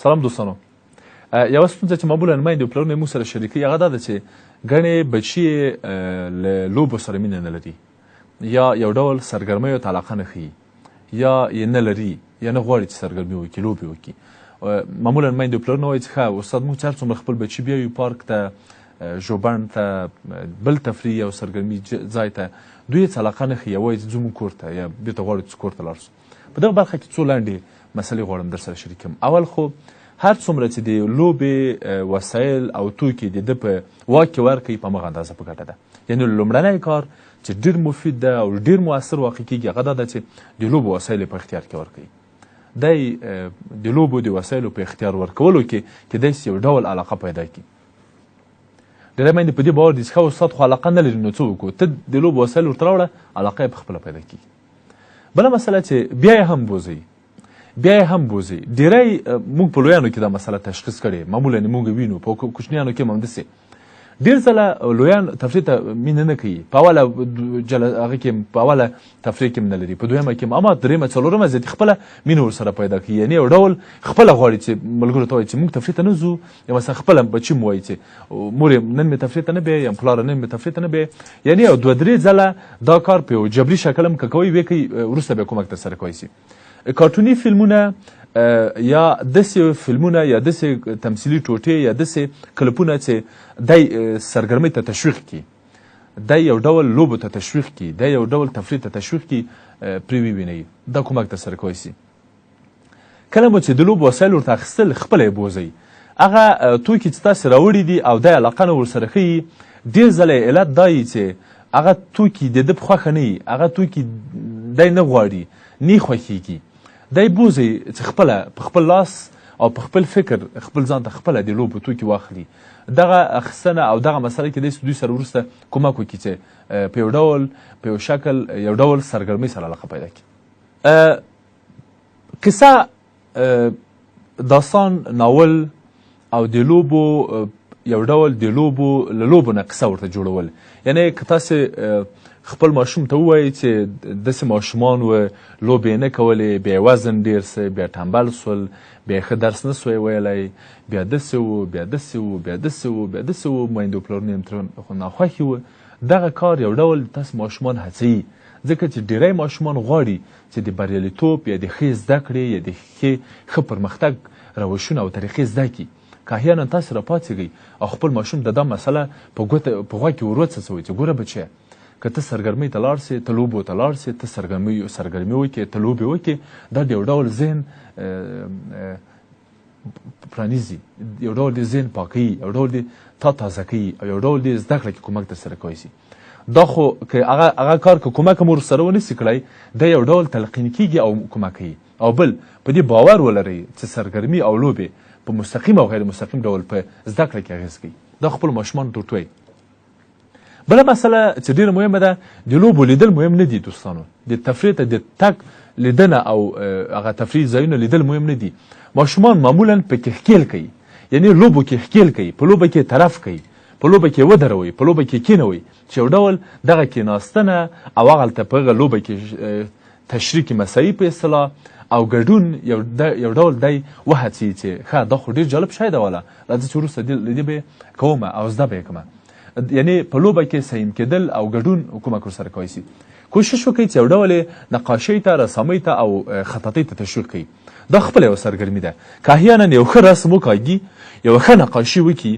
سلام دوستانو. یوه ستونزه چې معمولا میندې او پلرونه موږ سره شریکوي هغه دا ده چې ګڼې بچي له لوبو سره مینه نه لري یا یو ډول سرګرمیو ته علاقه نه ښیي یا یې نه لري یا نه غواړي چې سرګرمي وکړي لوبې وکړي. معمولا میندې او پلرونه وایي چې ښه استاد موږ چې هر څومره خپل بچي بیایو پارک ته ژوبڼ ته بل تفریح او سرګرمي ځای ته دوی هېڅ علاقه نه ښیي وایي چې ځو موږ کور ته یا بېرته غواړو چې کور ته لاړ شو. په دغه برخه کې څو لنډې مسلې غواړم در سره شریکم. اول خو هر څومره چې د لوبې وسایل او توکي د ده په واک کې ورکوي په همغه اندازه په ګټه ده. یعنې لومړنی کار چې ډېر مفید ده او ډېر مؤثر واقع کېږي هغه دا ده چې د لوبو وسایل په اختیار کې ورکوي. دی د لوبو د وسایلو په اختیار ورکولو کې کیدای شي یو ډول علاقه پیدا کړي. ډېری میندې په دې باور دي چې ښه استاد خو علاقه نه لري نو څه وکړو، ته د لوبو وسایل ورته راوړه علاقه یې پخپله پیدا کېږي. بله مسله چې بیا یې هم بوځئ ډېری موږ په لویانو کې دا مسله تشخیص کړې، معمولا موږ وینو په کوچنیانو کې هم همداسې ډېر ځله لویان تفریح ته مینه نه کوي، په اوله هغه کې په اوله تفریح کې هم نه لري، په دویمه کې هم اما درېیمه څلورمه زیاتې خپله مینه ورسره پیدا کوي. یعنې یو ډول خپله غواړي چې ملګرو ته وایي چې موږ تفریح ته نه ځو، یا مثلا خپله بچي م وایي چې مورې نن مې تفریح ته نه بیایې یا پلاره نن مې تفریح ته نه بیایې. یعنې یو دوه درې ځله دا کار په یو جبري شکل هم که کوئ ویې کوي وروسته بیا کومک ترسره کوی شي. کارټوني فلمونه یا داسې فلمونه یا داسې تمثیلي ټوټې یا داسې کلپونه چې دی سرګرمۍ ته تشویق کړي، دی یو ډول لوبو ته تشویق کړي، دی یو ډول تفریح ته تشویق کړي، پرې ووینئ دا کومک ترسره کوی شي. کله مو چې د لوبو وسایل ورته اخیستل خپله یې بوځئ، هغه توکي چې تاسې راوړي دي او دی علاقه نه ورسره ښیي، ډېر ځله یې علت دا وي چې هغه توکي د ده په خوښه نه وي، هغه توکي دی نه غواړي، نه یې خوښېږي. دی بوځئ چې خپله په خپل لاس او په خپل فکر خپل ځان ته خپله د لوبو توکي واخلي. دغه اخیستنه او دغه مسله کیدای شي دوی سره وروسته کومک وکړي چې په یو ډول په یو شکل یو ډول سرګرمۍ سره علاقه پیدا کړي. کیسه، داستان، ناول او د لوبو یو ډول د له لوبو نه قصه ورته جوړول. یعنې که تاسې خپل ماشوم ته ووایي چې داسې ماشومان و لوبې نه کولې، بیا یې وزن ډېر سه، بیا ټمبل سول، بیا یې ښه درس نه سوی ویلی، بیا داسې و بیا داسې و بیا داسې و بیا داسې و، میندو پلرونه یې ترې ناخوښې وه. دغه کار یو ډول تاسې ماشومان هڅوي، ځکه چې ډېری ماشومان غواړي چې د بریالیتوب یا د ښې زده کړې یا د ښه پرمختګ روشونه او طریقې زده کړي. که احیانا تاسې راپاڅېږئ او خپل ماشوم د دا مسله په غوږ کې ور وڅڅوئ چې ګوره بچیه، که ته سرګرمۍ ته لاړ سې، ته لوبو ته لاړ سې، ته سرګرمي وکړې، ته لوبې وکړې، دا د یو ډول ذهن پرانیزي، یو ډول د ذهن پاکوي، یو ډول د تا تازه کوي او یو ډول د زده کړه کې کومک درسره کوی شي. دا خو که هغه کار که کومک هم ورسره ونه سي کړی، دا یو ډول تلقین کېږي او کومک کوي. او بل په دې باور ولرئ چې سرګرمي او لوبې په مستقیم او غیر مستقیم ډول په زده کړه کې اغېز کوي. دا خپل ماشومانو ته ورته. بله مسله چې ډېره مهمه ده، د لوبو لیدل مهم نه دي دوستانو. د تفریح ته د تګ لیدنه او هغه تفریح ځایونه لیدل مهم نه دي. ماشومان معمولا پکې ښکیل کوي، یعنې لوبو کې ښکیل کوي، په لوبه کې طرف کوي، په لوبه کې ودروئ، په لوبه کې کېنوئ، چې یو ډول دغه کېناستنه او هغلته په هغه لوبه کې تشریک مسایي په اصطلاح او ګډون یو ډول دی وهڅوي چې ښه دا خو ډېر جالب شی ده واله، راځه چې وروسته له دې به یې کومه او زده به یې کړمه. یعنې په لوبه کې سهیم کېدل او ګډون کومک ورسره کوی شي. کوشش وکړئ چې یو ډول نقاشۍ ته، رسامۍ ته او خطاطۍ ته تشویق کوي. دا خپله یوه سرګرمي ده. که احیانا یو ښه رسم وکاږي، یو ښه نقاشي وکړي،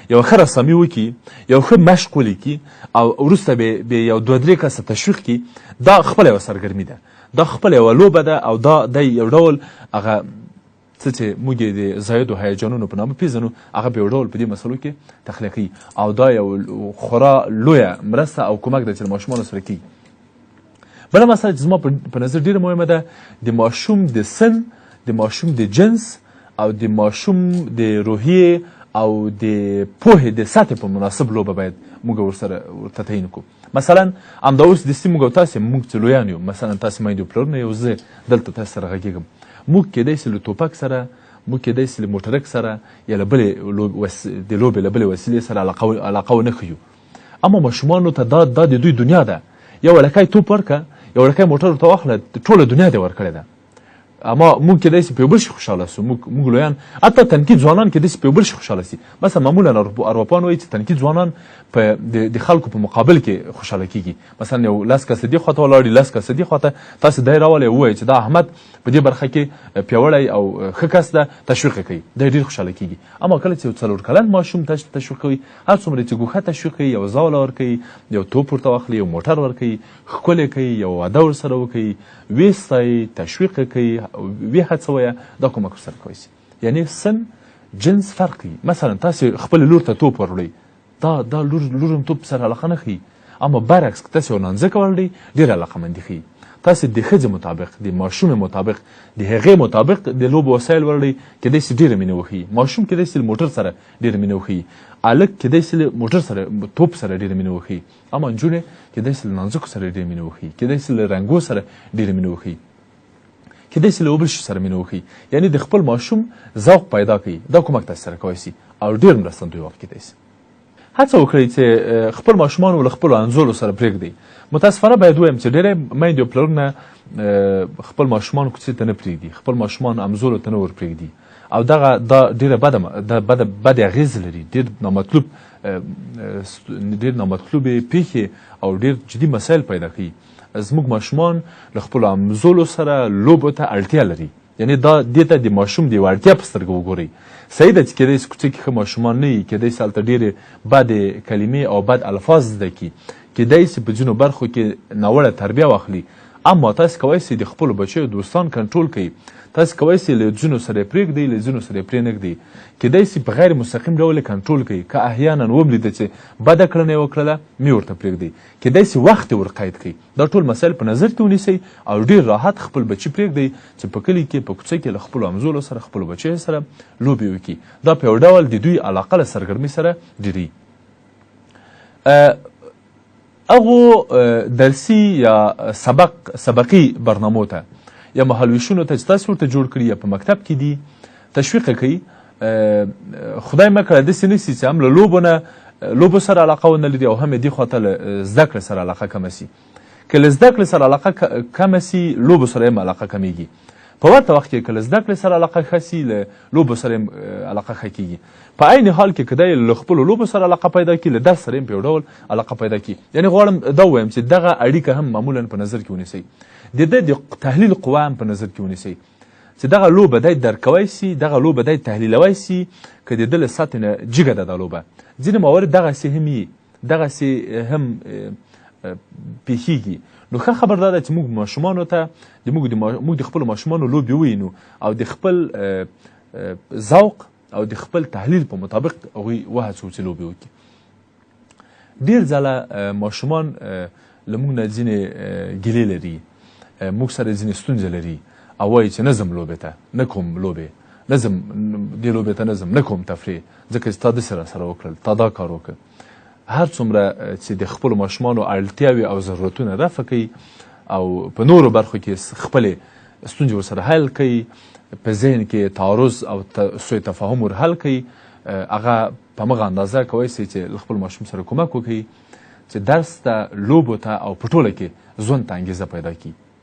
یو ښه رسامي وکړي، یو ښه مشق ولیکي او وروسته به یو دوه درې کسه تشویق کړي، دا خپله یوه سرګرمي ده، دا خپله یوه لوبه ده او دا دی یو ډول هغه څه چې موږ یې د زایدو هیجانونو په نامه پېژنو، هغه به یو ډول په دې مسلو کې تخلیه کوي او دا یو خورا لویه مرسته او کومک ده چې له ماشومانو سره کوي. بله مسله چې زما په نظر ډېره مهمه ده، د ماشوم د سن، د ماشوم د جنس او د ماشوم د روحیې او د پوهې د سطحې په مناسب لوبه باید موږ ورته تعین کړو. مثلا همدا اوس دستي موږ او تاسې موږ چې لویان یو، مثلا تاسې میندې او پلرونه یو، زه دلته تاسې سره غږېږم، موږ کیدای شي له ټوپک سره، موږ کیدای شي له موټرک سره یا له بلې د لوبې له بلې وسیلې سره علاقه ونه ښیو، اما ماشومانو ته دا د دوی دنیا ده. یو لکۍ توپ ورکړه، یو لکۍ موټر ورته واخله، ټوله دنیا دې ورکړې ده. اما موږ کېدای شي په یو بل شي خوشحاله سو موږ لویان حتی تنکي ځوانان کېدای شي په یو بل شي خوشحاله سي مثلا معمولا ارواپان وایي چې تنکي ځوانان په د خلکو په مقابل کې خوشحاله کیږي مثلا یو 10 کسه دې خواته ولاړ 10 کسه دې خواته تاسو دی راولئ ووایئ چې دا احمد په دې برخه کې پیاوړی او ښه کس ده تشویق کوي دی ډېر خوشحاله کیږي اما کله چې یو 4 کلن ماشوم تشویق کوي هر څومره چې ګوښه تشویق کوي یو زاوله ورکوي یو توپ ورته واخلي یو موټر ورکوي ښکلی کوي یو واده ورسره وکوي ویې ستایي تشویق کوي ویې هڅویه دا کومک ورسره کولی شي یعنې سن جنس فرق کوي مثلا تاسې خپلې لور ته توپ وروړئ دا لور هم توپ سره علاقه نه ښیي اما برعکس که تاسې یو نانځکه وروړئ ډېره علاقهمندي ښیي تاسې د ښځې مطابق د ماشومې مطابق د هغې مطابق د لوبو وسایل وروړئ کېدای شي ډېره مینه وښیي ماشوم کېدای شي له موټر سره ډېره مینه وښیي هلک کېدای شي له موټر سره توپ سره ډېره مینه وښیي اما نجونې کېدای شي له نانځکو سره ډېره مینه وښیي کېدای شي له رنګو سره ډېره مینه وښیي کېدای شي له یو بل شي سره مینه وښیي یعنې د خپل ماشوم ذوق پیدا کوي دا کومک تاسې سره کولی شي او ډېر مرستندوی واقع کېدای شي هڅه وکړئ چې خپل ماشومان له خپلو انځورو سره پرېږدئ متاسفانه باید ووایم چې ډېری میندې او پلرونه خپل ماشومان کوڅې ته نه پرېږدي خپل ماشومان انځورو ته نه ور پرېږدي او دا ډېره بد اغېز لري ډېر نامطلوبې پیښې او ډېر جدي مسایل پیدا کوي زموږ ماشومان له خپلو انځورو سره لوبو ته اړتیا لري یعنې دا دې ته د ماشوم د یوه اړتیا په سترګه وګورئ صحیح ده چې کېدای شي کوڅې کې ښه ماشومان نه وي کېدای شي هلته ډېرې بدې کلمې او بد الفاظ زده کړي کېدای شي په ځینو برخو کې ناوړه تربیه واخلي اما تاسې کولی شئ د خپلو بچیو دوستان کنټرول کړئ تاسې کولی شئ له ځینو سره یې پرېږدئ له ځینو سره یې پرېنږدئ کېدای شي په غیر مستقیم ډول یې کنټرول کړئ که احیانا ولیده چې بده کړنه یې وکړله مې ورته پرېږدئ کېدای شي وخت یې ورقید کړئ دا ټول مسایل په نظر کې ونیسئ او ډېر راحت خپل بچي پرېږدئ چې په کلي کې په کوڅه کې له خپلو همزولو سره خپلو بچیو سره لوبې وکړي دا په یو ډول د دوی علاقه له سرګرمۍ سره ډېروي هغو درسي یا سبقي برنامو ته یا مهالویشونو ته چې تاسې ورته جوړ کړي یا په مکتب کې دي تشویق کوي خدای مه کړه داسې نه سي چې هم له لوبو سره علاقه ونه لري او هم یې دې خواته له زده کړې سره علاقه کمه سي که له زده کړې سره علاقه کمه سي لوبو سره هم علاقه کمیږي په ورته وخت کې که له زده کړې سره علاقه ښه سي له لوبو سره هم علاقه ښه کېږي په عین حال کې که دی له خپلو لوبو سره علاقه پیدا کړي له درس سره هم په یو ډول علاقه پیدا کړي یعنې غواړم دا ووایم چې دغه اړیکه هم معمولا په نظر کې ونیسئ د ده د تحلیل قوه هم په نظر کې ونیسئ چې دغه لوبه دی درک کوی سي دغه لوبه دی تحلیلوی سي که د ده له سطحې نه جګه ده دا لوبه ځینې موارد دغسې هم وي دغسې هم پیښیږي نو ښه خبر دا ده چې موږ ماشومانو ته موږ د خپلو ماشومانو لوبې ووینو او د خپل ذوق او د خپل تحلیل په مطابق هغوی وهڅوو چې لوبې وکړي ډېر ځله ماشومان له موږ نه ځینې ګیلې لري موږ سره ځینې ستونزې لري او وایي چې نه ځم لوبې ته نه کوم لوبې نه ځم دې لوبې ته نه ځم نه کوم تفریح ځکه چې تا داسې راسره وکړل تا دا کار وکړ هر څومره چې د خپلو ماشومانو اړتیاوې او ضرورتونه رفع کوي او په نورو برخو کې خپلې ستونزې ورسره حل کوي په ذهن کې تعارض او سوء تفاهم ور حل کوي هغه په همغه اندازه کولی شي چې له خپل ماشوم سره کومک وکړي چې درس ته لوبو ته او په ټوله کې ژوند ته انګېزه پیدا کړي